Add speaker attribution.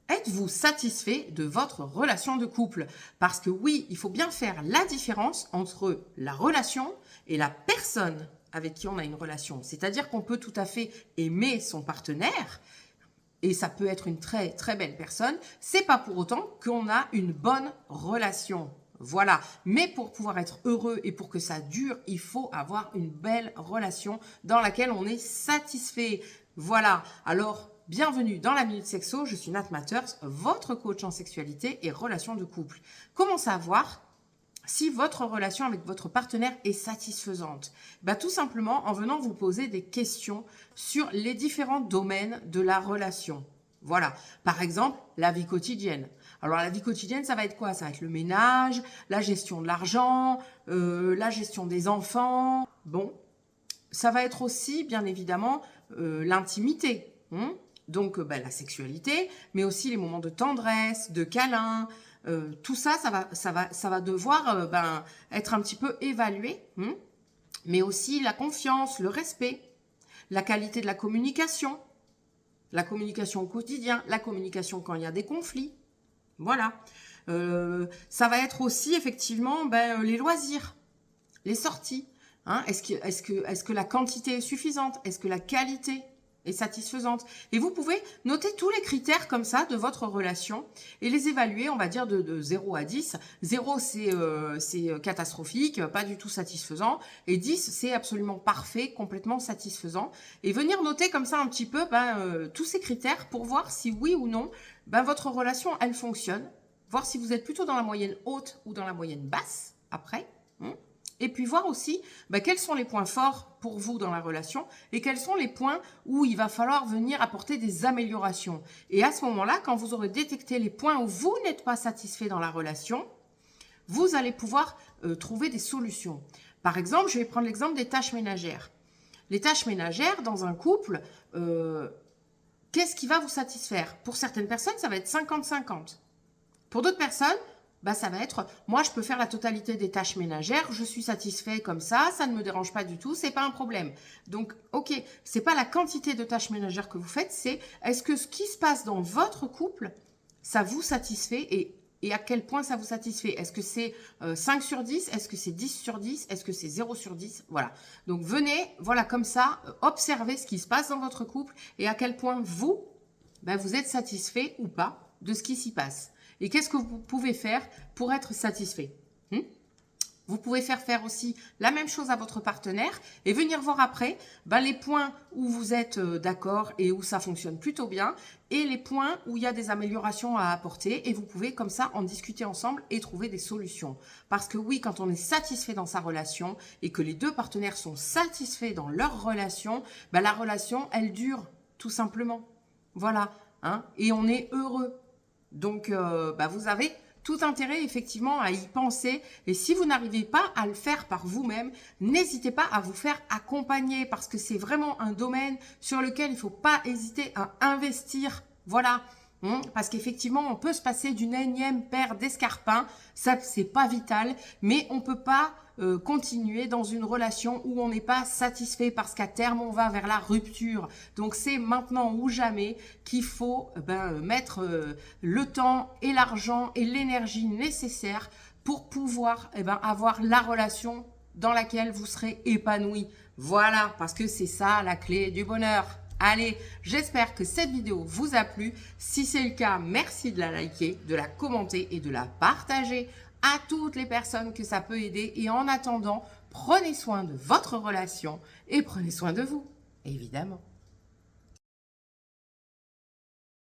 Speaker 1: Êtes-vous satisfait de votre relation de couple? Parce que oui, il faut bien faire la différence entre la relation et la personne avec qui on a une relation. C'est-à-dire qu'on peut tout à fait aimer son partenaire, et ça peut être une très très belle personne, c'est pas pour autant qu'on a une bonne relation. Voilà. Mais pour pouvoir être heureux et pour que ça dure, il faut avoir une belle relation dans laquelle on est satisfait. Voilà. Alors, bienvenue dans la Minute Sexo, je suis Nat Matters, votre coach en sexualité et relations de couple. Comment savoir si votre relation avec votre partenaire est satisfaisante? Tout simplement en venant vous poser des questions sur les différents domaines de la relation. Voilà. Par exemple, la vie quotidienne. Alors, la vie quotidienne, ça va être quoi? Ça va être le ménage, la gestion de l'argent, la gestion des enfants. Bon, ça va être aussi, bien évidemment, l'intimité. Donc, la sexualité, mais aussi les moments de tendresse, de câlin. Tout ça, ça va devoir être un petit peu évalué. Mais aussi la confiance, le respect, la qualité de la communication au quotidien, la communication quand il y a des conflits. Voilà. Ça va être aussi effectivement les loisirs, les sorties. Est-ce que la quantité est suffisante? Est-ce que la qualité est satisfaisante? Et vous pouvez noter tous les critères comme ça de votre relation et les évaluer, on va dire, de 0 à 10. 0, c'est catastrophique, pas du tout satisfaisant. Et 10, c'est absolument parfait, complètement satisfaisant. Et venir noter comme ça un petit peu tous ces critères pour voir si oui ou non votre relation, elle fonctionne. Voir si vous êtes plutôt dans la moyenne haute ou dans la moyenne basse après. Et puis voir aussi quels sont les points forts pour vous dans la relation et quels sont les points où il va falloir venir apporter des améliorations. Et à ce moment-là, quand vous aurez détecté les points où vous n'êtes pas satisfait dans la relation, vous allez pouvoir trouver des solutions. Par exemple, je vais prendre l'exemple des tâches ménagères. Les tâches ménagères dans un couple, qu'est-ce qui va vous satisfaire? Pour certaines personnes, ça va être 50-50. Pour d'autres personnes, ça va être, moi je peux faire la totalité des tâches ménagères, je suis satisfait comme ça ne me dérange pas du tout, c'est pas un problème. Donc, ok, c'est pas la quantité de tâches ménagères que vous faites, c'est est-ce que ce qui se passe dans votre couple, ça vous satisfait et à quel point ça vous satisfait? Est-ce que c'est 5 sur 10? Est-ce que c'est 10 sur 10? Est-ce que c'est 0 sur 10? Voilà. Donc, venez, voilà, comme ça, observer ce qui se passe dans votre couple et à quel point vous, vous êtes satisfait ou pas de ce qui s'y passe. Et qu'est-ce que vous pouvez faire pour être satisfait? Vous pouvez faire aussi la même chose à votre partenaire et venir voir après les points où vous êtes d'accord et où ça fonctionne plutôt bien et les points où il y a des améliorations à apporter et vous pouvez comme ça en discuter ensemble et trouver des solutions. Parce que oui, quand on est satisfait dans sa relation et que les deux partenaires sont satisfaits dans leur relation, la relation, elle dure tout simplement. Voilà. Et on est heureux. Donc, vous avez tout intérêt effectivement à y penser. Et si vous n'arrivez pas à le faire par vous-même, n'hésitez pas à vous faire accompagner parce que c'est vraiment un domaine sur lequel il ne faut pas hésiter à investir. Voilà. Parce qu'effectivement, on peut se passer d'une énième paire d'escarpins. Ça, c'est pas vital. Mais on peut pas continuer dans une relation où on n'est pas satisfait parce qu'à terme, on va vers la rupture. Donc, c'est maintenant ou jamais qu'il faut mettre le temps et l'argent et l'énergie nécessaires pour pouvoir avoir la relation dans laquelle vous serez épanoui. Voilà, parce que c'est ça la clé du bonheur. Allez, j'espère que cette vidéo vous a plu. Si c'est le cas, merci de la liker, de la commenter et de la partager à toutes les personnes que ça peut aider. Et en attendant, prenez soin de votre relation et prenez soin de vous, évidemment.